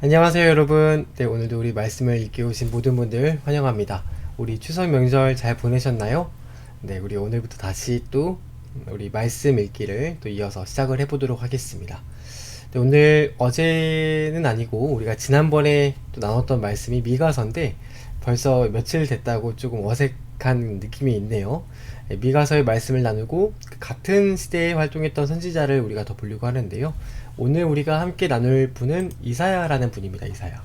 안녕하세요 여러분. 네, 오늘도 우리 말씀을 읽기 오신 모든 분들 환영합니다. 우리 추석 명절 잘 보내셨나요? 네, 우리 오늘부터 다시 또 우리 말씀 읽기를 또 이어서 시작을 해보도록 하겠습니다. 네, 오늘 어제는 아니고 우리가 지난번에 또 나눴던 말씀이 미가서인데 벌써 며칠 됐다고 조금 어색한 느낌이 있네요. 네, 미가서의 말씀을 나누고 그 같은 시대에 활동했던 선지자를 우리가 더 보려고 하는데요. 오늘 우리가 함께 나눌 분은 이사야라는 분입니다. 이사야.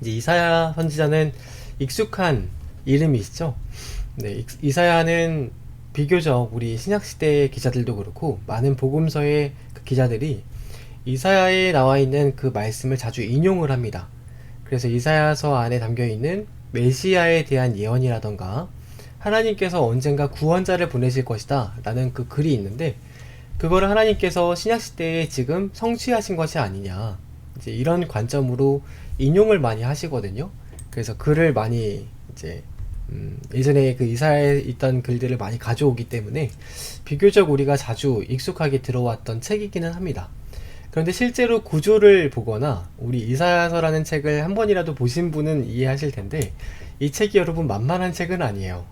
이제 이사야 선지자는 익숙한 이름이시죠. 네, 이사야는 비교적 우리 신약시대 기자들도 그렇고 많은 복음서의 그 기자들이 이사야에 나와 있는 그 말씀을 자주 인용을 합니다. 그래서 이사야서 안에 담겨 있는 메시아에 대한 예언이라던가 하나님께서 언젠가 구원자를 보내실 것이다 라는 그 글이 있는데, 그거를 하나님께서 신약시대에 지금 성취하신 것이 아니냐, 이제 이런 관점으로 인용을 많이 하시거든요. 그래서 글을 많이 이제 예전에 그 이사야에 있던 글들을 많이 가져오기 때문에 비교적 우리가 자주 익숙하게 들어왔던 책이기는 합니다. 그런데 실제로 구조를 보거나 우리 이사야서라는 책을 한 번이라도 보신 분은 이해하실 텐데, 이 책이 여러분 만만한 책은 아니에요.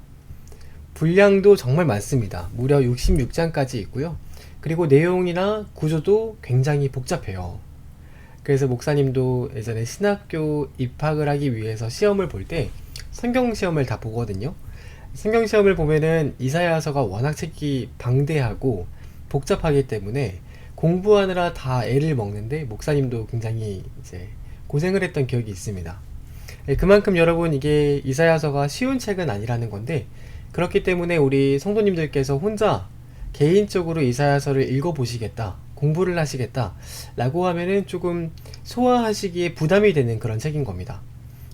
분량도 정말 많습니다. 무려 66장까지 있고요. 그리고 내용이나 구조도 굉장히 복잡해요. 그래서 목사님도 예전에 신학교 입학을 하기 위해서 시험을 볼 때 성경 시험을 다 보거든요. 성경 시험을 보면은 이사야서가 워낙 책이 방대하고 복잡하기 때문에 공부하느라 다 애를 먹는데 목사님도 굉장히 이제 고생을 했던 기억이 있습니다. 그만큼 여러분 이게 이사야서가 쉬운 책은 아니라는 건데, 그렇기 때문에 우리 성도님들께서 혼자 개인적으로 이사야서를 읽어보시겠다, 공부를 하시겠다 라고 하면은 조금 소화하시기에 부담이 되는 그런 책인 겁니다.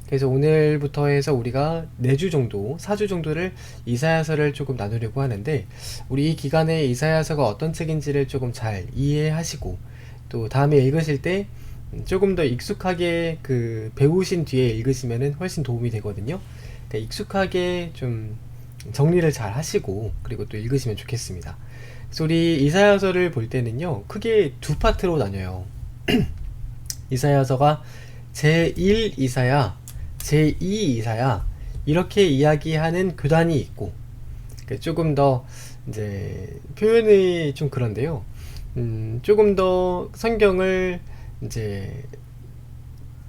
그래서 오늘부터 해서 우리가 4주 정도, 4주 정도를 이사야서를 조금 나누려고 하는데, 우리 이 기간에 이사야서가 어떤 책인지를 조금 잘 이해하시고 또 다음에 읽으실 때 조금 더 익숙하게 그 배우신 뒤에 읽으시면은 훨씬 도움이 되거든요. 그러니까 익숙하게 좀 정리를 잘 하시고 그리고 또 읽으시면 좋겠습니다. 그래서 우리 이사야서를 볼 때는요, 크게 두 파트로 나뉘어요. 이사야서가 제1 이사야, 제2 이사야, 이렇게 이야기하는 교단이 있고, 조금 더 이제 표현이 좀 그런데요. 조금 더 성경을 이제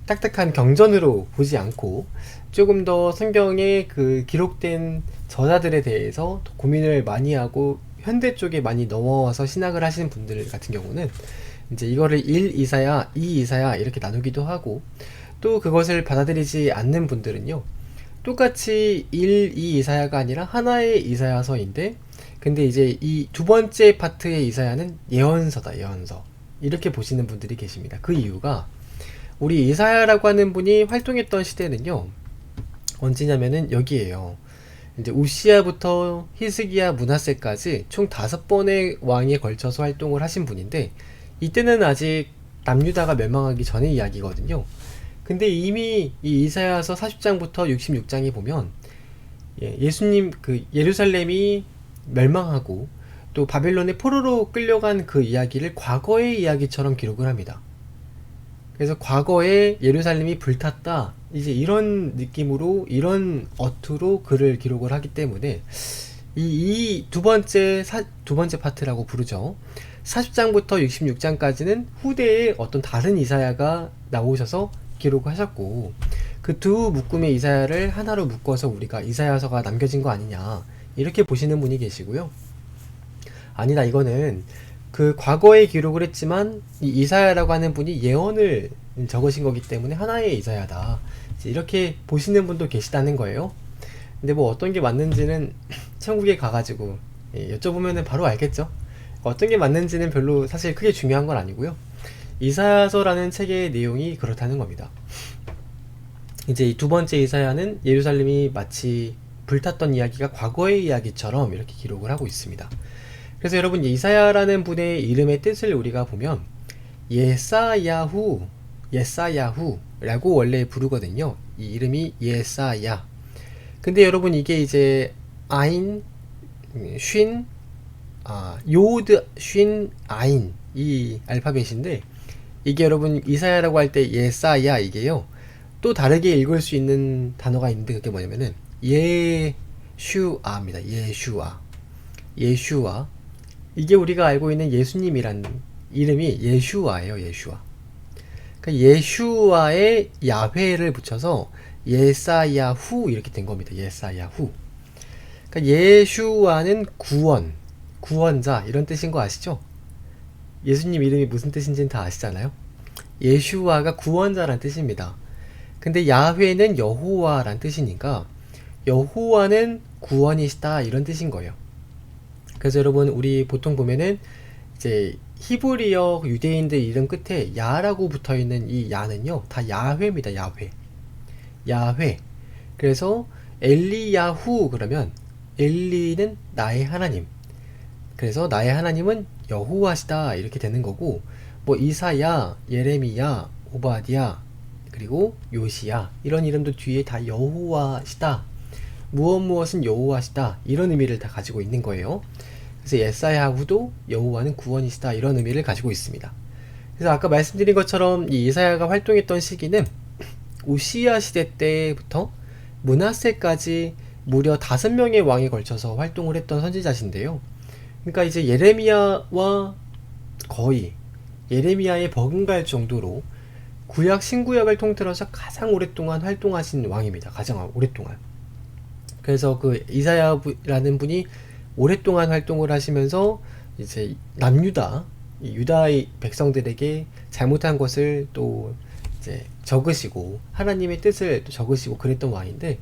딱딱한 경전으로 보지 않고 조금 더 성경에 그 기록된 저자들에 대해서 고민을 많이 하고 현대 쪽에 많이 넘어와서 신학을 하시는 분들 같은 경우는 이제 이거를 1 이사야, 2 이사야 이렇게 나누기도 하고, 또 그것을 받아들이지 않는 분들은요, 똑같이 1, 2 이사야가 아니라 하나의 이사야서인데, 근데 이제 이 두 번째 파트의 이사야는 예언서다, 예언서, 이렇게 보시는 분들이 계십니다. 그 이유가 우리 이사야라고 하는 분이 활동했던 시대는요, 언제냐면은 여기에요. 이제 우시야부터 히스기야, 므낫세까지 총 5번의 왕에 걸쳐서 활동을 하신 분인데, 이때는 아직 남유다가 멸망하기 전의 이야기거든요. 근데 이미 이 이사야서 40장부터 66장에 보면 예수님 그 예루살렘이 멸망하고 또 바벨론의 포로로 끌려간 그 이야기를 과거의 이야기처럼 기록을 합니다. 그래서 과거에 예루살렘이 불탔다, 이제 이런 느낌으로, 이런 어투로 글을 기록을 하기 때문에 이 두 번째 파트라고 부르죠. 40장부터 66장까지는 후대에 어떤 다른 이사야가 나오셔서 기록하셨고, 그 두 묶음의 이사야를 하나로 묶어서 우리가 이사야서가 남겨진 거 아니냐, 이렇게 보시는 분이 계시고요. 아니다, 이거는 그 과거에 기록을 했지만 이 이사야라고 하는 분이 예언을 적으신 거기 때문에 하나의 이사야다, 이렇게 보시는 분도 계시다는 거예요. 근데 뭐 어떤 게 맞는지는 천국에 가가지고 여쭤보면 바로 알겠죠. 어떤 게 맞는지는 별로 사실 크게 중요한 건 아니고요. 이사야서라는 책의 내용이 그렇다는 겁니다. 이제 이 두 번째 이사야는 예루살렘이 마치 불탔던 이야기가 과거의 이야기처럼 이렇게 기록을 하고 있습니다. 그래서 여러분, 이사야라는 분의 이름의 뜻을 우리가 보면 예사야후, 예사야후라고 원래 부르거든요. 이 이름이 예사야. 근데 여러분, 이게 이제 아인, 요드, 쉰, 아인, 이 알파벳인데, 이게 여러분 이사야라고 할 때 예사야 이게요. 또 다르게 읽을 수 있는 단어가 있는데 그게 뭐냐면은 예슈아입니다. 예슈아. 예슈아. 이게 우리가 알고 있는 예수님이란 이름이 예슈아예요. 예슈아. 그러니까 예슈아에 야훼를 붙여서 예사야후 이렇게 된 겁니다. 예사야후. 그러니까 예슈아는 구원, 구원자 이런 뜻인 거 아시죠? 예수님 이름이 무슨 뜻인지는 다 아시잖아요. 예슈아가 구원자란 뜻입니다. 근데 야훼는 여호와란 뜻이니까 여호와는 구원이시다 이런 뜻인 거예요. 그래서 여러분 우리 보통 보면은 이제 히브리어 유대인들 이름 끝에 야라고 붙어있는 이 야는요 다 야훼입니다. 야훼. 야훼. 그래서 엘리야후 그러면 엘리는 나의 하나님. 그래서 나의 하나님은 여호와시다 이렇게 되는 거고, 뭐 이사야, 예레미야, 오바디야, 그리고 요시야 이런 이름도 뒤에 다 여호와시다, 무엇은 여호와시다 이런 의미를 다 가지고 있는 거예요. 그래서 예사야후도 여호와는 구원이시다 이런 의미를 가지고 있습니다. 그래서 아까 말씀드린 것처럼 이 이사야가 활동했던 시기는 우시야 시대 때부터 므낫세까지 무려 5명의 왕에 걸쳐서 활동을 했던 선지자신데요. 그러니까 이제 예레미야와 거의 예레미야에 버금갈 정도로 구약 신구약을 통틀어서 가장 오랫동안 활동하신 왕입니다. 가장 오랫동안. 그래서 그 이사야라는 분이 오랫동안 활동을 하시면서 이제 남유다, 유다의 백성들에게 잘못한 것을 또 이제 적으시고 하나님의 뜻을 또 적으시고 그랬던 왕인데,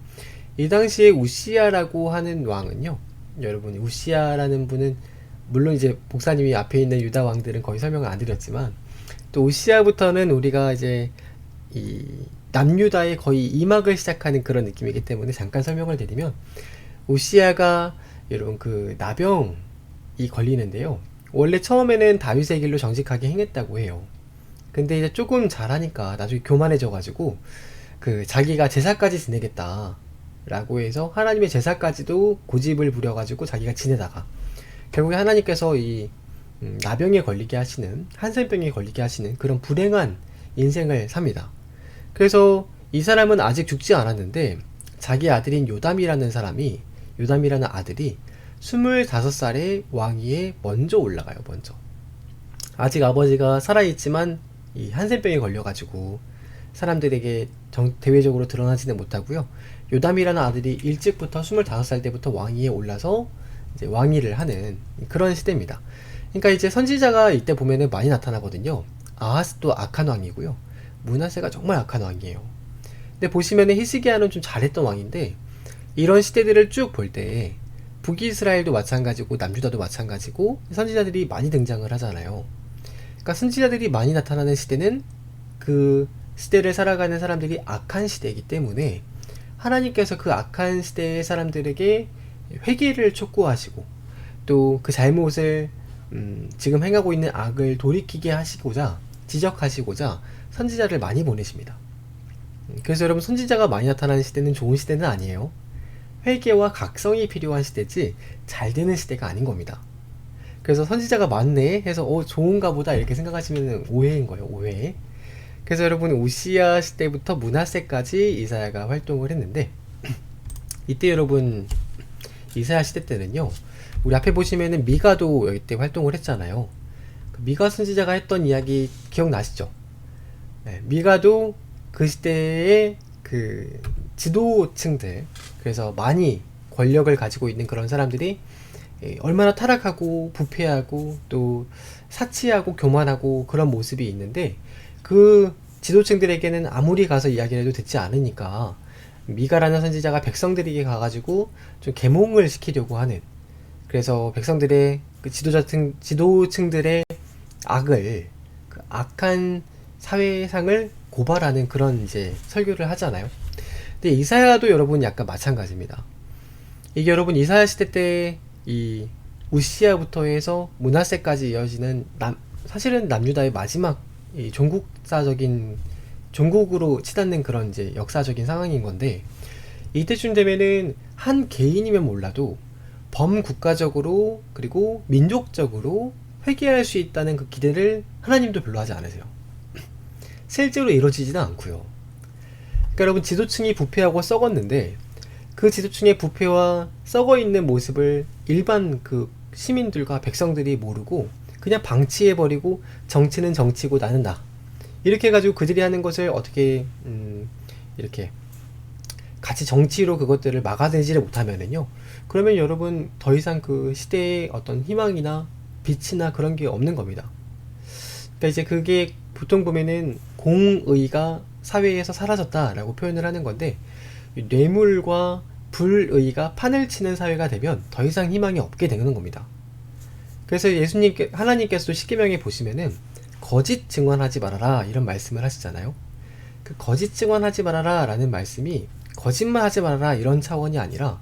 이 당시에 우시야라고 하는 왕은요, 여러분 우시야라는 분은 물론 이제 목사님이 앞에 있는 유다 왕들은 거의 설명을 안 드렸지만, 또 우시야부터는 우리가 이제 이 남유다의 거의 이막을 시작하는 그런 느낌이기 때문에 잠깐 설명을 드리면, 우시야가 여러분 그 나병이 걸리는데요. 원래 처음에는 다윗의 길로 정직하게 행했다고 해요. 근데 이제 조금 잘하니까 나중에 교만해져 가지고 그 자기가 제사까지 지내겠다 라고 해서 하나님의 제사까지도 고집을 부려 가지고 자기가 지내다가 결국에 하나님께서 이 나병에 걸리게 하시는, 한센병에 걸리게 하시는 그런 불행한 인생을 삽니다. 그래서 이 사람은 아직 죽지 않았는데 자기 아들인 요담이라는 아들이 25살에 왕위에 먼저 올라가요. 먼저. 아직 아버지가 살아있지만 이 한센병에 걸려가지고 사람들에게 대외적으로 드러나지는 못하고요. 요담이라는 아들이 일찍부터 25살 때부터 왕위에 올라서 이제 왕위를 하는 그런 시대입니다. 그러니까 이제 선지자가 이때 보면은 많이 나타나거든요. 아하스도 악한 왕이고요. 므낫세가 정말 악한 왕이에요. 근데 보시면은 히스기야는 좀 잘했던 왕인데, 이런 시대들을 쭉 볼 때 북이스라엘도 마찬가지고 남유다도 마찬가지고 선지자들이 많이 등장을 하잖아요. 그러니까 선지자들이 많이 나타나는 시대는 그 시대를 살아가는 사람들이 악한 시대이기 때문에 하나님께서 그 악한 시대의 사람들에게 회개를 촉구하시고 또 그 잘못을 지금 행하고 있는 악을 돌이키게 하시고자, 지적하시고자 선지자를 많이 보내십니다. 그래서 여러분 선지자가 많이 나타나는 시대는 좋은 시대는 아니에요. 회개와 각성이 필요한 시대지 잘 되는 시대가 아닌 겁니다. 그래서 선지자가 많네 해서 좋은가 보다 이렇게 생각하시면 오해인 거예요. 오해. 그래서 여러분 우시야 시대부터 므낫세까지 이사야가 활동을 했는데, 이때 여러분 이사야 시대 때는요, 우리 앞에 보시면은 미가도 이때 활동을 했잖아요. 그 미가 선지자가 했던 이야기 기억나시죠? 네, 미가도 그 시대의 그 지도층들, 그래서 많이 권력을 가지고 있는 그런 사람들이 얼마나 타락하고 부패하고 또 사치하고 교만하고 그런 모습이 있는데, 그 지도층들에게는 아무리 가서 이야기를 해도 듣지 않으니까 미가라는 선지자가 백성들에게 가가지고 좀 계몽을 시키려고 하는, 그래서 백성들의 그 지도층들의 악을, 그 악한 사회상을 고발하는 그런 이제 설교를 하잖아요. 근데 이사야도 여러분 약간 마찬가지입니다. 이게 여러분 이사야 시대 때 이 우시야부터 해서 므낫세까지 이어지는 사실은 남유다의 마지막 이 종국으로 치닫는 그런 이제 역사적인 상황인 건데, 이때쯤 되면은 한 개인이면 몰라도 범국가적으로 그리고 민족적으로 회개할 수 있다는 그 기대를 하나님도 별로 하지 않으세요. 실제로 이루어지지는 않고요. 그러니까 여러분, 지도층이 부패하고 썩었는데 그 지도층의 부패와 썩어있는 모습을 일반 그 시민들과 백성들이 모르고 그냥 방치해버리고, 정치는 정치고 나는 나, 이렇게 해가지고 그들이 하는 것을 어떻게 이렇게 같이 정치로 그것들을 막아내지를 못하면은요, 그러면 여러분 더 이상 그 시대에 어떤 희망이나 빛이나 그런 게 없는 겁니다. 그러니까 이제 그게 보통 보면은 공의가 사회에서 사라졌다라고 표현을 하는 건데, 뇌물과 불의가 판을 치는 사회가 되면 더 이상 희망이 없게 되는 겁니다. 그래서 하나님께서도 십계명에 보시면은 거짓 증언하지 말아라 이런 말씀을 하시잖아요. 그 거짓 증언하지 말아라 라는 말씀이 거짓말 하지 말아라 이런 차원이 아니라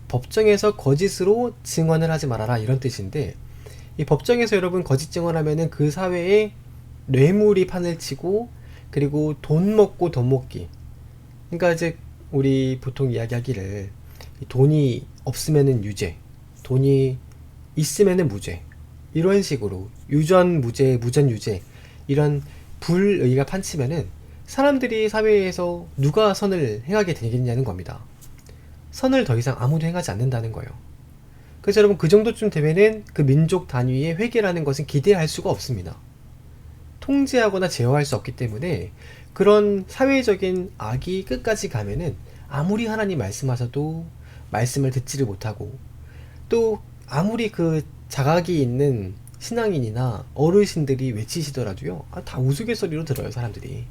법정에서 거짓으로 증언을 하지 말아라 이런 뜻인데, 이 법정에서 여러분 거짓 증언하면은 그 사회에 뇌물이 판을 치고, 그리고 돈 먹고 돈 먹기. 그러니까 이제 우리 보통 이야기하기를 돈이 없으면은 유죄, 돈이 있으면은 무죄, 이런 식으로 유전 무죄, 무전 유죄, 이런 불의가 판치면은 사람들이 사회에서 누가 선을 행하게 되겠냐는 겁니다. 선을 더 이상 아무도 행하지 않는다는 거예요. 그래서 여러분, 그 정도쯤 되면은 그 민족 단위의 회개라는 것은 기대할 수가 없습니다. 통제하거나 제어할 수 없기 때문에 그런 사회적인 악이 끝까지 가면은 아무리 하나님 말씀하셔도 말씀을 듣지를 못하고, 또 아무리 그 자각이 있는 신앙인이나 어르신들이 외치시더라도요, 다 우스갯소리로 들어요, 사람들이.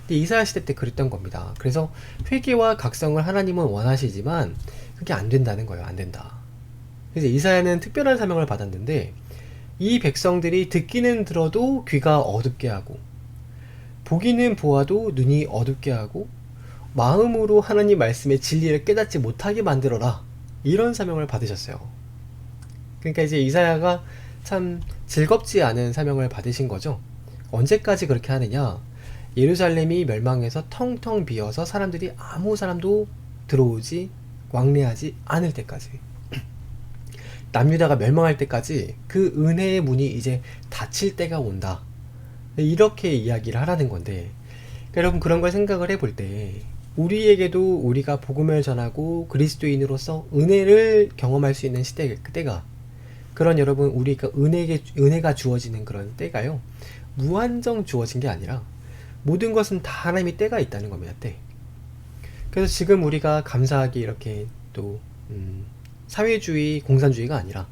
근데 이사야 시대 때 그랬던 겁니다. 그래서 회개와 각성을 하나님은 원하시지만 그게 안 된다는 거예요. 안 된다. 그래서 이사야는 특별한 사명을 받았는데, 이 백성들이 듣기는 들어도 귀가 어둡게 하고, 보기는 보아도 눈이 어둡게 하고, 마음으로 하나님 말씀의 진리를 깨닫지 못하게 만들어라, 이런 사명을 받으셨어요. 그러니까 이제 이사야가 참 즐겁지 않은 사명을 받으신 거죠. 언제까지 그렇게 하느냐? 예루살렘이 멸망해서 텅텅 비어서 사람들이 아무 사람도 들어오지, 왕래하지 않을 때까지, 남유다가 멸망할 때까지 그 은혜의 문이 이제 닫힐 때가 온다, 이렇게 이야기를 하라는 건데, 그러니까 여러분, 그런 걸 생각을 해볼 때 우리에게도 우리가 복음을 전하고 그리스도인으로서 은혜를 경험할 수 있는 시대, 그때가, 그런 여러분, 우리가 은혜가 주어지는 그런 때가요, 무한정 주어진 게 아니라 모든 것은 다 하나님의 때가 있다는 겁니다. 때. 그래서 지금 우리가 감사하게 이렇게 또 사회주의, 공산주의가 아니라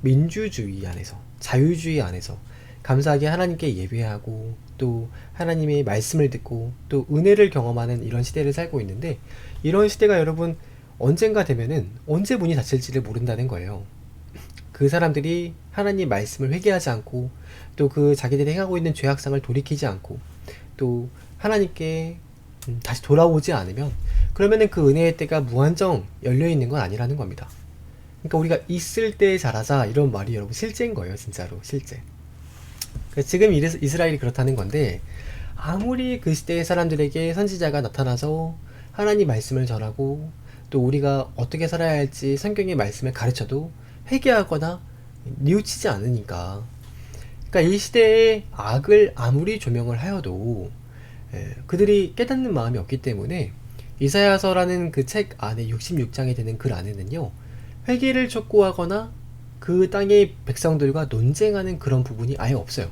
민주주의 안에서, 자유주의 안에서 감사하게 하나님께 예배하고, 또 하나님의 말씀을 듣고, 또 은혜를 경험하는 이런 시대를 살고 있는데, 이런 시대가 여러분 언젠가 되면은 언제 문이 닫힐지를 모른다는 거예요. 그 사람들이 하나님 말씀을 회개하지 않고, 또 그 자기들이 행하고 있는 죄악상을 돌이키지 않고, 또 하나님께 다시 돌아오지 않으면, 그러면은 그 은혜의 때가 무한정 열려있는 건 아니라는 겁니다. 그러니까 우리가 있을 때 잘하자, 이런 말이 여러분 실제인 거예요. 진짜로 실제. 지금 이스라엘이 그렇다는 건데, 아무리 그 시대의 사람들에게 선지자가 나타나서 하나님 말씀을 전하고, 또 우리가 어떻게 살아야 할지 성경의 말씀을 가르쳐도 회개하거나 뉘우치지 않으니까. 그러니까 이 시대의 악을 아무리 조명을 하여도 그들이 깨닫는 마음이 없기 때문에, 이사야서라는 그 책 안에 66장에 되는 글 안에는요, 회개를 촉구하거나 그 땅의 백성들과 논쟁하는 그런 부분이 아예 없어요.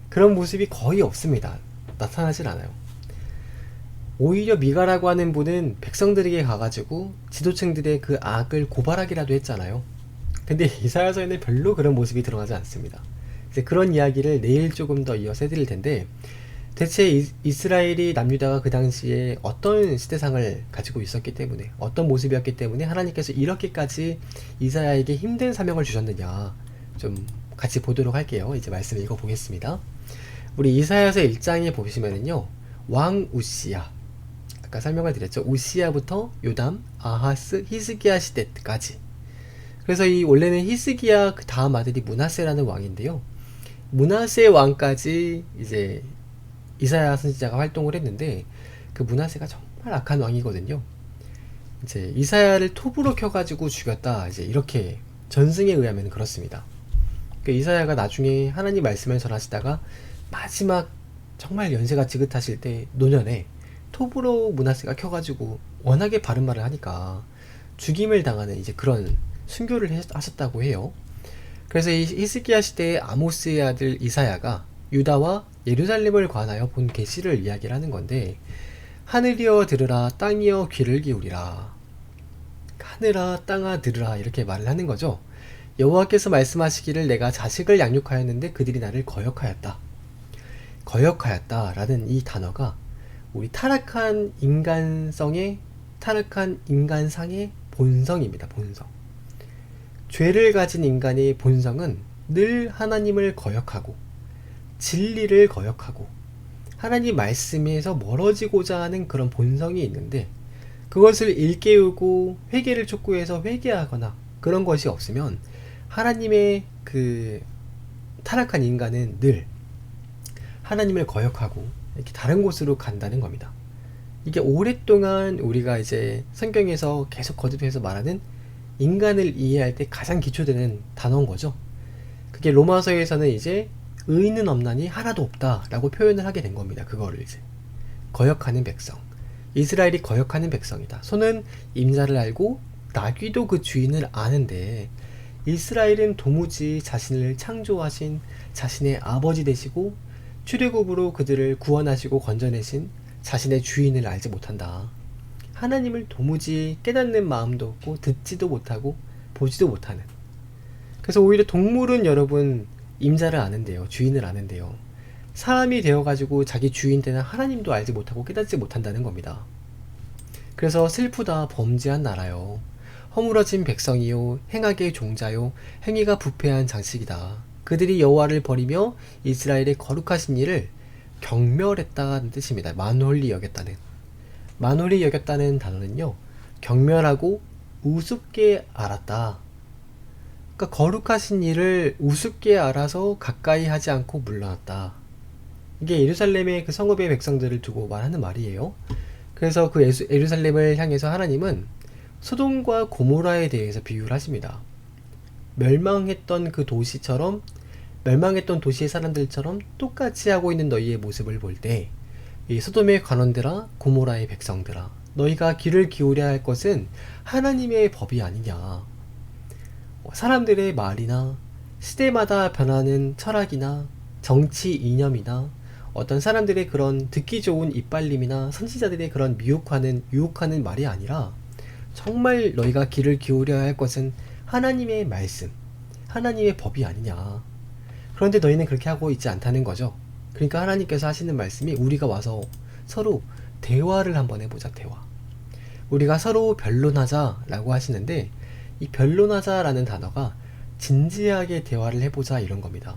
그런 모습이 거의 없습니다. 나타나질 않아요. 오히려 미가라고 하는 분은 백성들에게 가가지고 지도층들의 그 악을 고발하기라도 했잖아요. 근데 이사야서에는 별로 그런 모습이 드러나지 않습니다. 이제 그런 이야기를 내일 조금 더 이어서 해드릴 텐데, 대체 이스라엘이, 남유다가 그 당시에 어떤 시대상을 가지고 있었기 때문에, 어떤 모습이었기 때문에 하나님께서 이렇게까지 이사야에게 힘든 사명을 주셨느냐, 좀 같이 보도록 할게요. 이제 말씀 읽어보겠습니다. 우리 이사야서 1장에 보시면은요, 왕 우시야, 아까 설명을 드렸죠. 우시야부터 요담, 아하스, 히스기야 시대 때까지. 그래서 이 원래는 히스기야 그 다음 아들이 므낫세라는 왕인데요, 므낫세 왕까지 이제 이사야 선지자가 활동을 했는데, 그 므낫세가 정말 악한 왕이거든요. 이제 이사야를 톱으로 켜가지고 죽였다, 이제 이렇게 전승에 의하면 그렇습니다. 그 이사야가 나중에 하나님 말씀을 전하시다가 마지막 정말 연세가 지긋하실 때 노년에 톱으로 문하세가 켜가지고 워낙에 바른 말을 하니까 죽임을 당하는 이제 그런 순교를 하셨다고 해요. 그래서 이 히스기야 시대의 아모스의 아들 이사야가 유다와 예루살렘을 관하여 본 계시를 이야기를 하는 건데, 하늘이여 들으라, 땅이여 귀를 기울이라. 하늘아 땅아 들으라, 이렇게 말을 하는 거죠. 여호와께서 말씀하시기를 내가 자식을 양육하였는데 그들이 나를 거역하였다. 거역하였다 라는 이 단어가 우리 타락한 인간성의, 타락한 인간상의 본성입니다. 본성. 죄를 가진 인간의 본성은 늘 하나님을 거역하고 진리를 거역하고 하나님 말씀에서 멀어지고자 하는 그런 본성이 있는데, 그것을 일깨우고 회개를 촉구해서 회개하거나 그런 것이 없으면 하나님의 그 타락한 인간은 늘 하나님을 거역하고 이렇게 다른 곳으로 간다는 겁니다. 이게 오랫동안 우리가 이제 성경에서 계속 거듭해서 말하는 인간을 이해할 때 가장 기초되는 단어인 거죠. 그게 로마서에서는 이제 의인은 없나니 하나도 없다 라고 표현을 하게 된 겁니다. 그거를 이제 거역하는 백성, 이스라엘이 거역하는 백성이다. 소는 임자를 알고 나귀도 그 주인을 아는데, 이스라엘은 도무지 자신을 창조하신 자신의 아버지 되시고 출애굽으로 그들을 구원하시고 건져내신 자신의 주인을 알지 못한다. 하나님을 도무지 깨닫는 마음도 없고 듣지도 못하고 보지도 못하는. 그래서 오히려 동물은 여러분 임자를 아는데요, 주인을 아는데요, 사람이 되어가지고 자기 주인 되는 하나님도 알지 못하고 깨닫지 못한다는 겁니다. 그래서 슬프다 범죄한 나라요, 허물어진 백성이요, 행악의 종자요, 행위가 부패한 장식이다. 그들이 여호와를 버리며 이스라엘의 거룩하신 일을 경멸했다는 뜻입니다. 만홀히 여겼다는. 만홀히 여겼다는 단어는요, 경멸하고 우습게 알았다. 그러니까 거룩하신 일을 우습게 알아서 가까이 하지 않고 물러났다. 이게 예루살렘의 그 성읍의 백성들을 두고 말하는 말이에요. 그래서 그 예루살렘을 향해서 하나님은 소돔과 고모라에 대해서 비유를 하십니다. 멸망했던 그 도시처럼, 멸망했던 도시의 사람들처럼 똑같이 하고 있는 너희의 모습을 볼 때, 이 소돔의 관원들아, 고모라의 백성들아, 너희가 귀를 기울여야 할 것은 하나님의 법이 아니냐. 사람들의 말이나 시대마다 변하는 철학이나 정치 이념이나 어떤 사람들의 그런 듣기 좋은 이빨림이나 선지자들의 그런 유혹하는 말이 아니라, 정말 너희가 귀를 기울여야 할 것은 하나님의 말씀, 하나님의 법이 아니냐. 그런데 너희는 그렇게 하고 있지 않다는 거죠. 그러니까 하나님께서 하시는 말씀이, 우리가 와서 서로 대화를 한번 해보자. 대화. 우리가 서로 변론하자 라고 하시는데, 이 변론하자 라는 단어가 진지하게 대화를 해보자 이런 겁니다.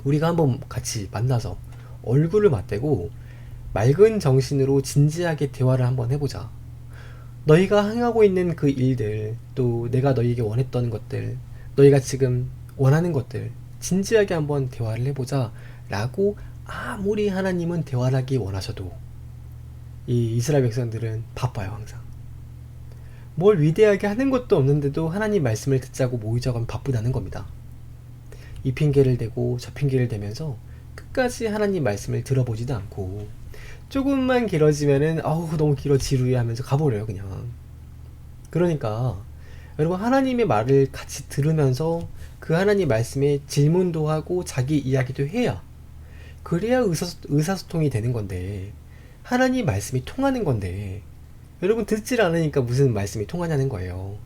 우리가 한번 같이 만나서 얼굴을 맞대고 맑은 정신으로 진지하게 대화를 한번 해보자. 너희가 행하고 있는 그 일들, 또 내가 너희에게 원했던 것들, 너희가 지금 원하는 것들, 진지하게 한번 대화를 해보자 라고 아무리 하나님은 대화를 하기 원하셔도 이 이스라엘 백성들은 바빠요. 항상 뭘 위대하게 하는 것도 없는데도 하나님 말씀을 듣자고 모이자고 하면 바쁘다는 겁니다. 이 핑계를 대고 저 핑계를 대면서 끝까지 하나님 말씀을 들어보지도 않고, 조금만 길어지면은 아우 너무 길어 지루해 하면서 가버려요 그냥. 그러니까 여러분, 하나님의 말을 같이 들으면서 그 하나님 말씀에 질문도 하고 자기 이야기도 해야, 그래야 의사소통이 되는 건데, 하나님 말씀이 통하는 건데, 여러분 듣질 않으니까 무슨 말씀이 통하냐는 거예요.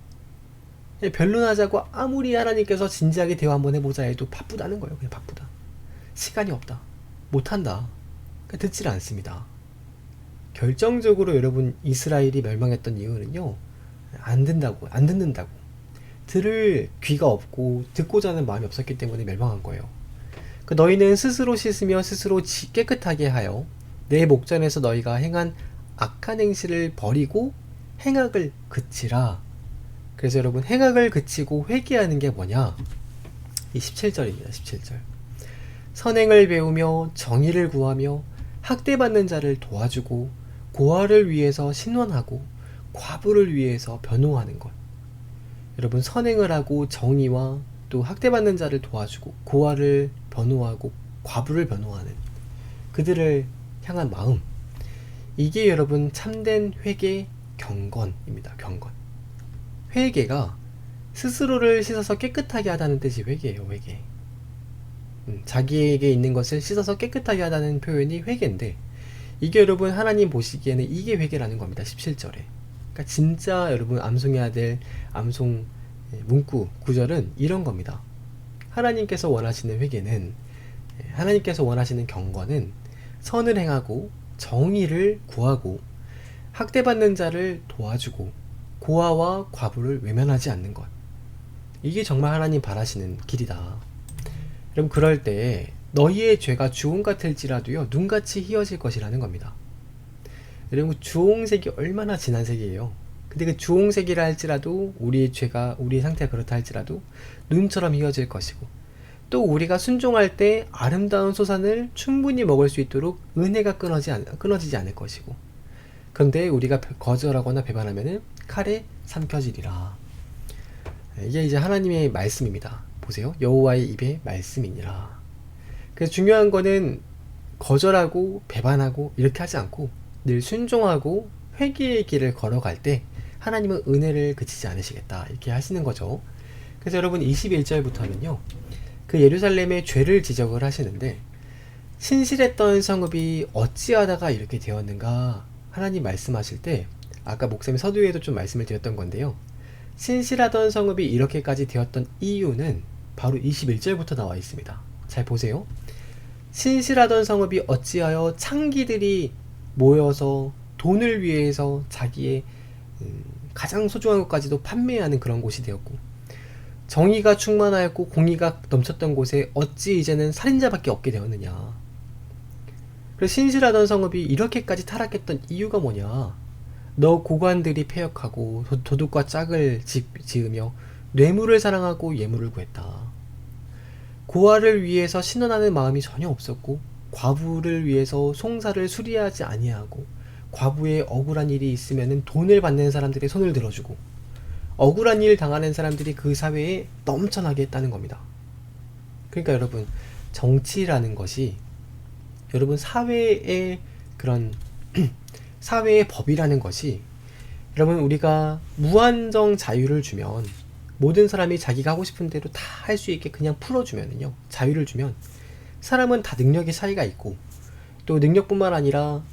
변론하자고 아무리 하나님께서 진지하게 대화 한번 해보자 해도 바쁘다는 거예요. 그냥 바쁘다, 시간이 없다, 못한다, 그러니까 듣질 않습니다. 결정적으로 여러분, 이스라엘이 멸망했던 이유는요, 안 듣는다고 들을 귀가 없고 듣고자 하는 마음이 없었기 때문에 멸망한 거예요. 너희는 스스로 씻으며 스스로 깨끗하게 하여 내 목전에서 너희가 행한 악한 행실을 버리고 행악을 그치라. 그래서 여러분, 행악을 그치고 회개하는 게 뭐냐? 이 17절입니다. 17절. 선행을 배우며 정의를 구하며 학대받는 자를 도와주고 고아를 위해서 신원하고 과부를 위해서 변호하는 것. 여러분, 선행을 하고 정의와 또 학대받는 자를 도와주고 고아를 변호하고 과부를 변호하는, 그들을 향한 마음, 이게 여러분 참된 회개 경건입니다. 경건. 회개가 스스로를 씻어서 깨끗하게 하다는 뜻이 회개예요. 회개. 자기에게 있는 것을 씻어서 깨끗하게 하다는 표현이 회개인데, 이게 여러분 하나님 보시기에는 이게 회개라는 겁니다. 17절에. 그러니까 진짜 여러분 암송해야 될 암송 문구 구절은 이런 겁니다. 하나님께서 원하시는 회개는, 하나님께서 원하시는 경건은 선을 행하고 정의를 구하고 학대받는 자를 도와주고 고아와 과부를 외면하지 않는 것. 이게 정말 하나님 바라시는 길이다. 여러분, 그럴 때 너희의 죄가 주홍 같을지라도요 눈같이 희어질 것이라는 겁니다. 여러분, 주홍색이 얼마나 진한 색이에요. 근데 그 주홍색이라 할지라도 우리의 죄가, 우리의 상태가 그렇다 할지라도 눈처럼 희어질 것이고, 또 우리가 순종할 때 아름다운 소산을 충분히 먹을 수 있도록 은혜가 끊어지지 않을 것이고, 그런데 우리가 거절하거나 배반하면은 칼에 삼켜지리라. 이게 이제 하나님의 말씀입니다. 보세요. 여호와의 입의 말씀이니라. 그래서 중요한 거는 거절하고 배반하고 이렇게 하지 않고 늘 순종하고 회개의 길을 걸어갈 때 하나님은 은혜를 그치지 않으시겠다, 이렇게 하시는 거죠. 그래서 여러분 21절부터는요 그 예루살렘의 죄를 지적을 하시는데, 신실했던 성읍이 어찌하다가 이렇게 되었는가 하나님 말씀하실 때, 아까 목사님 서두에도 좀 말씀을 드렸던 건데요, 신실하던 성읍이 이렇게까지 되었던 이유는 바로 21절부터 나와 있습니다. 잘 보세요. 신실하던 성읍이 어찌하여 창기들이 모여서 돈을 위해서 자기의 가장 소중한 것까지도 판매하는 그런 곳이 되었고, 정의가 충만하였고 공의가 넘쳤던 곳에 어찌 이제는 살인자밖에 없게 되었느냐. 그래서 신실하던 성읍이 이렇게까지 타락했던 이유가 뭐냐. 너 고관들이 패역하고 도둑과 짝을 지으며 뇌물을 사랑하고 예물을 구했다. 고아를 위해서 신원하는 마음이 전혀 없었고, 과부를 위해서 송사를 수리하지 아니하고, 과부의 억울한 일이 있으면 돈을 받는 사람들의 손을 들어주고, 억울한 일 당하는 사람들이 그 사회에 넘쳐나게 했다는 겁니다. 그러니까 여러분, 정치라는 것이 여러분 사회의 그런 사회의 법이라는 것이, 여러분 우리가 무한정 자유를 주면, 모든 사람이 자기가 하고 싶은 대로 다 할 수 있게 그냥 풀어주면은요, 자유를 주면 사람은 다 능력의 차이가 있고, 또 능력뿐만 아니라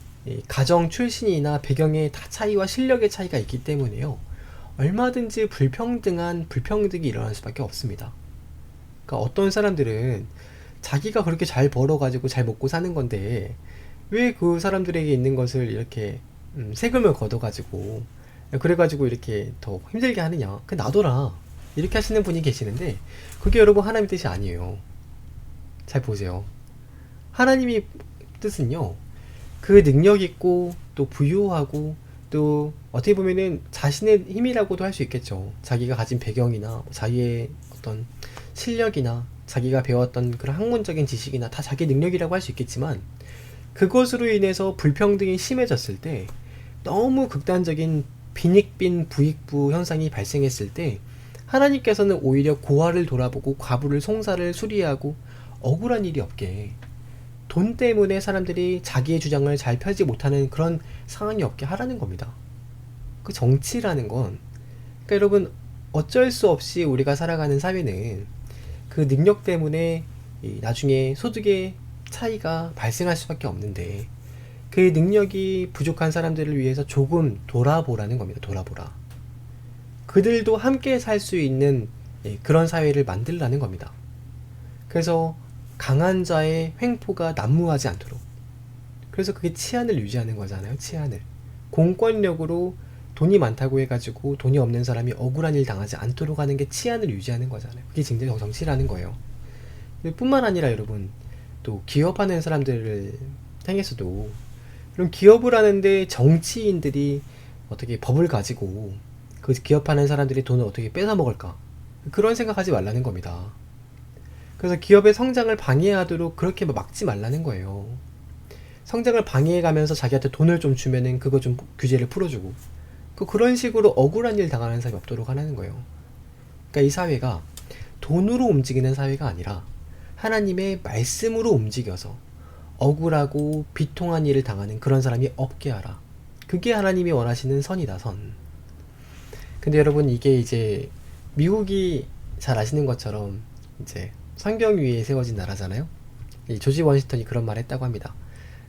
가정 출신이나 배경의 다 차이와 실력의 차이가 있기 때문에요, 얼마든지 불평등이 일어날 수밖에 없습니다. 그러니까 어떤 사람들은 자기가 그렇게 잘 벌어가지고 잘 먹고 사는 건데 왜 그 사람들에게 있는 것을 이렇게 세금을 걷어가지고 그래가지고 이렇게 더 힘들게 하느냐, 그 놔둬라, 이렇게 하시는 분이 계시는데, 그게 여러분 하나님의 뜻이 아니에요. 잘 보세요. 하나님의 뜻은요, 그 능력 있고 또 부유하고 또 어떻게 보면은 자신의 힘이라고도 할 수 있겠죠. 자기가 가진 배경이나 자기의 어떤 실력이나 자기가 배웠던 그런 학문적인 지식이나 다 자기 능력이라고 할 수 있겠지만, 그것으로 인해서 불평등이 심해졌을 때, 너무 극단적인 빈익빈 부익부 현상이 발생했을 때, 하나님께서는 오히려 고아를 돌아보고 과부를 송사를 수리하고 억울한 일이 없게, 돈 때문에 사람들이 자기의 주장을 잘 펴지 못하는 그런 상황이 없게 하라는 겁니다. 그 정치라는 건, 그러니까 여러분 어쩔 수 없이 우리가 살아가는 사회는 그 능력 때문에 나중에 소득의 차이가 발생할 수밖에 없는데, 그 능력이 부족한 사람들을 위해서 조금 돌아보라는 겁니다. 돌아보라. 그들도 함께 살 수 있는 그런 사회를 만들라는 겁니다. 그래서 강한 자의 횡포가 난무하지 않도록, 그래서 그게 치안을 유지하는 거잖아요. 치안을. 공권력으로 돈이 많다고 해가지고 돈이 없는 사람이 억울한 일 당하지 않도록 하는 게 치안을 유지하는 거잖아요. 그게 진짜 정치라는 거예요. 뿐만 아니라 여러분, 또 기업하는 사람들을 향해서도, 그럼 기업을 하는데 정치인들이 어떻게 법을 가지고 그 기업하는 사람들이 돈을 어떻게 뺏어 먹을까, 그런 생각하지 말라는 겁니다. 그래서 기업의 성장을 방해하도록 그렇게 막지 말라는 거예요. 성장을 방해해가면서 자기한테 돈을 좀 주면은 그거 좀 규제를 풀어주고, 그런 식으로 억울한 일 당하는 사람이 없도록 하라는 거예요. 그러니까 이 사회가 돈으로 움직이는 사회가 아니라 하나님의 말씀으로 움직여서 억울하고 비통한 일을 당하는 그런 사람이 없게 하라. 그게 하나님이 원하시는 선이다, 선. 근데 여러분, 이게 이제 미국이 잘 아시는 것처럼 이제 성경 위에 세워진 나라잖아요. 이 조지 워싱턴이 그런 말을 했다고 합니다.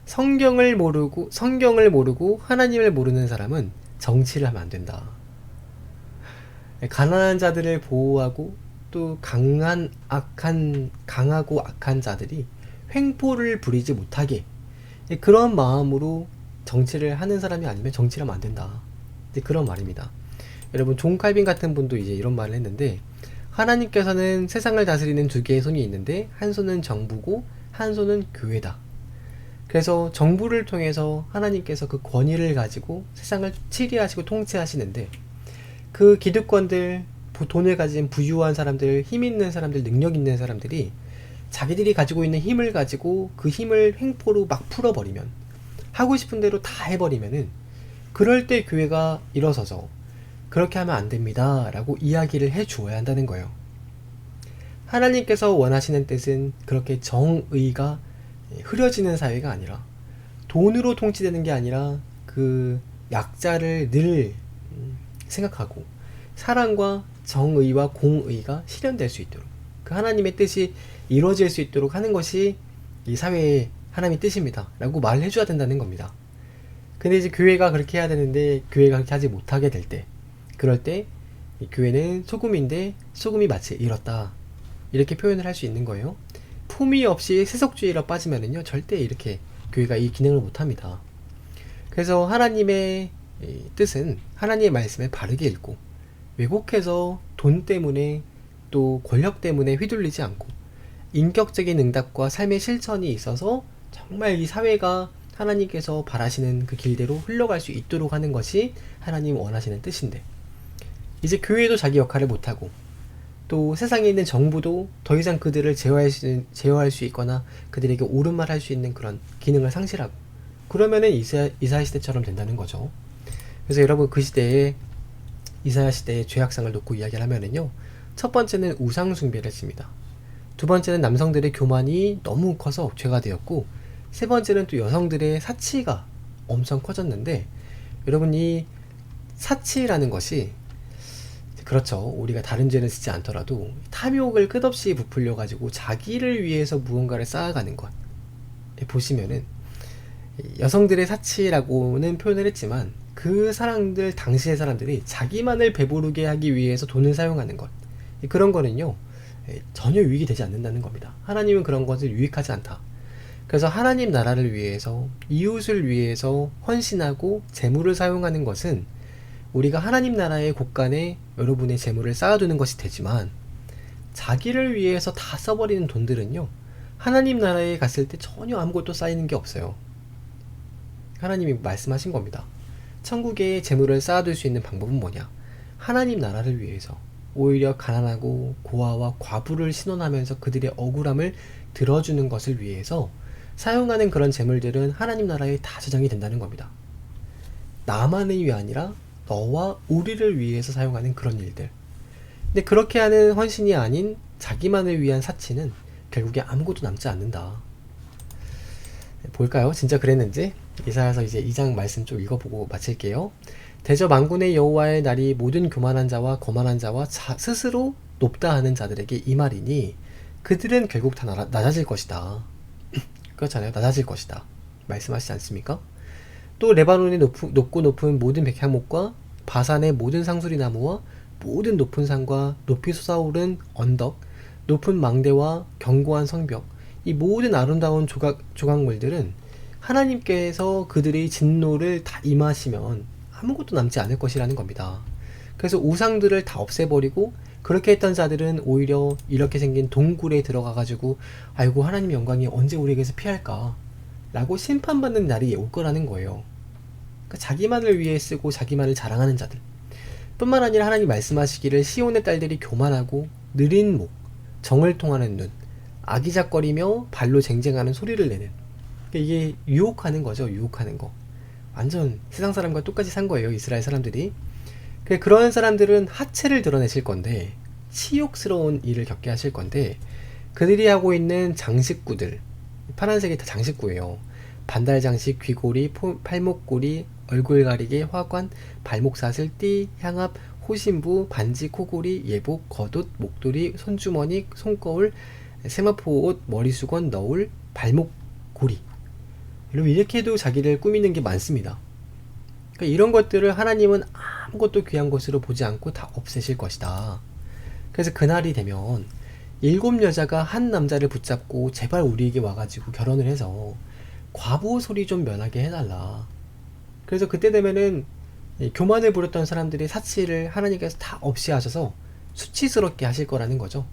성경을 모르고 하나님을 모르는 사람은 정치를 하면 안 된다. 가난한 자들을 보호하고 또 강하고 악한 자들이 횡포를 부리지 못하게, 그런 마음으로 정치를 하는 사람이 아니면 정치를 하면 안 된다. 그런 말입니다. 여러분, 존 칼빈 같은 분도 이제 이런 말을 했는데, 하나님께서는 세상을 다스리는 두 개의 손이 있는데 한 손은 정부고 한 손은 교회다. 그래서 정부를 통해서 하나님께서 그 권위를 가지고 세상을 치리하시고 통치하시는데, 그 기득권들, 돈을 가진 부유한 사람들, 힘 있는 사람들, 능력 있는 사람들이 자기들이 가지고 있는 힘을 가지고 그 힘을 횡포로 막 풀어버리면, 하고 싶은 대로 다 해버리면은, 그럴 때 교회가 일어서서 그렇게 하면 안 됩니다 라고 이야기를 해 주어야 한다는 거예요. 하나님께서 원하시는 뜻은 그렇게 정의가 흐려지는 사회가 아니라, 돈으로 통치되는 게 아니라 그 약자를 늘 생각하고 사랑과 정의와 공의가 실현될 수 있도록, 그 하나님의 뜻이 이루어질 수 있도록 하는 것이 이 사회의 하나님의 뜻입니다 라고 말을 해줘야 된다는 겁니다. 근데 이제 교회가 그렇게 해야 되는데 교회가 그렇게 하지 못하게 될 때, 그럴 때 이 교회는 소금인데 소금이 마치 잃었다, 이렇게 표현을 할 수 있는 거예요. 품위 없이 세속주의로 빠지면은요, 절대 이렇게 교회가 이 기능을 못합니다. 그래서 하나님의 뜻은 하나님의 말씀을 바르게 읽고, 왜곡해서 돈 때문에 또 권력 때문에 휘둘리지 않고, 인격적인 응답과 삶의 실천이 있어서 정말 이 사회가 하나님께서 바라시는 그 길대로 흘러갈 수 있도록 하는 것이 하나님 원하시는 뜻인데, 이제 교회도 자기 역할을 못하고 또 세상에 있는 정부도 더 이상 그들을 제어할 수 있거나 그들에게 옳은 말 할 수 있는 그런 기능을 상실하고, 그러면은 이사야 시대처럼 된다는 거죠. 그래서 여러분, 그 시대에, 이사야 시대의 죄악상을 놓고 이야기를 하면은요, 첫 번째는 우상 숭배를 했습니다. 두 번째는 남성들의 교만이 너무 커서 죄가 되었고, 세 번째는 또 여성들의 사치가 엄청 커졌는데, 여러분, 이 사치라는 것이, 그렇죠, 우리가 다른 죄는 쓰지 않더라도 탐욕을 끝없이 부풀려 가지고 자기를 위해서 무언가를 쌓아가는 것, 보시면은 여성들의 사치라고는 표현을 했지만, 그 사람들, 당시의 사람들이 자기만을 배부르게 하기 위해서 돈을 사용하는 것, 그런 거는요 전혀 유익이 되지 않는다는 겁니다. 하나님은 그런 것을 유익하지 않다. 그래서 하나님 나라를 위해서, 이웃을 위해서 헌신하고 재물을 사용하는 것은 우리가 하나님 나라의 곳간에 여러분의 재물을 쌓아두는 것이 되지만, 자기를 위해서 다 써버리는 돈들은요, 하나님 나라에 갔을 때 전혀 아무것도 쌓이는 게 없어요. 하나님이 말씀하신 겁니다. 천국에 재물을 쌓아둘 수 있는 방법은 뭐냐? 하나님 나라를 위해서, 오히려 가난하고 고아와 과부를 신원하면서 그들의 억울함을 들어주는 것을 위해서 사용하는 그런 재물들은 하나님 나라에 다 저장이 된다는 겁니다. 나만을 위해 아니라 너와 우리를 위해서 사용하는 그런 일들. 근데 그렇게 하는 헌신이 아닌 자기만을 위한 사치는 결국에 아무것도 남지 않는다. 볼까요? 진짜 그랬는지? 이사야서 이제 2장 말씀 좀 읽어보고 마칠게요. 대저 만군의 여호와의 날이 모든 교만한 자와 거만한 자와 스스로 높다 하는 자들에게 이 말이니, 그들은 결국 다 낮아질 것이다. 그렇잖아요. 낮아질 것이다 말씀하시지 않습니까? 또 레바논의 높고 높은 모든 백향목과 바산의 모든 상수리 나무와 모든 높은 산과 높이 솟아오른 언덕, 높은 망대와 견고한 성벽, 이 모든 아름다운 조각물들은 하나님께서 그들의 진노를 다 임하시면 아무것도 남지 않을 것이라는 겁니다. 그래서 우상들을 다 없애버리고, 그렇게 했던 자들은 오히려 이렇게 생긴 동굴에 들어가가지고 아이고 하나님 영광이 언제 우리에게서 피할까 라고 심판받는 날이 올 거라는 거예요. 그러니까 자기만을 위해 쓰고 자기만을 자랑하는 자들 뿐만 아니라, 하나님 말씀하시기를 시온의 딸들이 교만하고 느린 목, 정을 통하는 눈, 아기작거리며 발로 쟁쟁하는 소리를 내는, 그러니까 이게 유혹하는 거죠. 유혹하는 거. 완전 세상 사람과 똑같이 산 거예요, 이스라엘 사람들이. 그런 사람들은 하체를 드러내실 건데, 치욕스러운 일을 겪게 하실 건데, 그들이 하고 있는 장식구들, 파란색이 다 장식구예요. 반달 장식, 귀고리, 팔목고리, 얼굴 가리개, 화관, 발목 사슬, 띠, 향압, 호신부, 반지, 코고리, 예복, 겉옷, 목도리, 손주머니, 손거울, 세마포 옷, 머리수건, 너울, 발목고리. 여러분 이렇게도 자기를 꾸미는 게 많습니다. 그러니까 이런 것들을 하나님은 아무것도 귀한 것으로 보지 않고 다 없애실 것이다. 그래서 그날이 되면 7 여자가 한 남자를 붙잡고 제발 우리에게 와가지고 결혼을 해서 과부 소리 좀 면하게 해달라. 그래서 그때 되면은 교만을 부렸던 사람들이 사치를 하나님께서 다 없이 하셔서 수치스럽게 하실 거라는 거죠.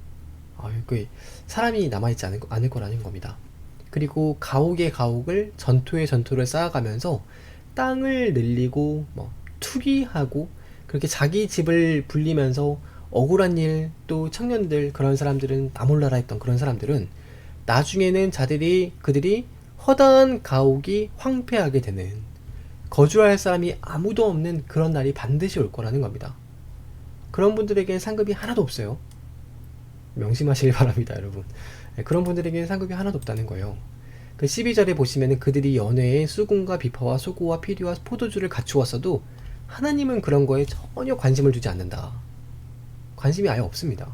사람이 남아있지 않을 거라는 겁니다. 그리고 가옥의 가옥을 전토의 전토를 쌓아가면서 땅을 늘리고 투기하고 그렇게 자기 집을 불리면서 억울한 일, 또 청년들, 그런 사람들은 나 몰라라 했던 그런 사람들은 나중에는 그들이 허다한 가옥이 황폐하게 되는, 거주할 사람이 아무도 없는 그런 날이 반드시 올 거라는 겁니다. 그런 분들에게는 상급이 하나도 없어요. 명심하시길 바랍니다, 여러분. 그런 분들에게는 상급이 하나도 없다는 거예요. 그 12절에 보시면은 그들이 연회에 수금과 비파와 소고와 피리와 포도주를 갖추었어도 하나님은 그런 거에 전혀 관심을 두지 않는다. 관심이 아예 없습니다.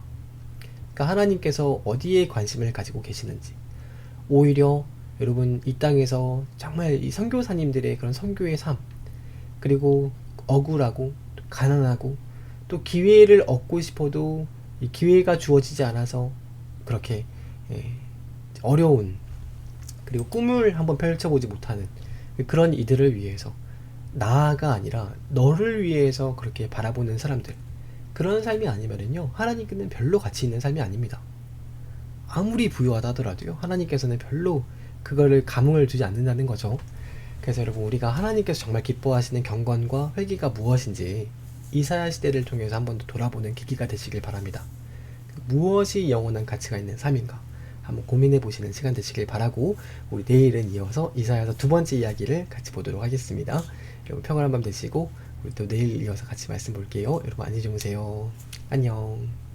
그러니까 하나님께서 어디에 관심을 가지고 계시는지, 오히려 여러분 이 땅에서 정말 이 선교사님들의 그런 선교의 삶, 그리고 억울하고 가난하고 또 기회를 얻고 싶어도 이 기회가 주어지지 않아서 그렇게 어려운, 그리고 꿈을 한번 펼쳐보지 못하는 그런 이들을 위해서, 나가 아니라 너를 위해서 그렇게 바라보는 사람들, 그런 삶이 아니면은요 하나님께는 별로 가치 있는 삶이 아닙니다. 아무리 부유하다 하더라도요 하나님께서는 별로 그거를 감흥을 주지 않는다는 거죠. 그래서 여러분, 우리가 하나님께서 정말 기뻐하시는 경건과 회개가 무엇인지 이사야 시대를 통해서 한 번 더 돌아보는 계기가 되시길 바랍니다. 무엇이 영원한 가치가 있는 삶인가 한번 고민해 보시는 시간 되시길 바라고, 우리 내일은 이어서 이사야서 2번째 이야기를 같이 보도록 하겠습니다. 여러분 평안한 밤 되시고 우리 또 내일 이어서 같이 말씀 볼게요. 여러분 안녕히 주무세요. 안녕.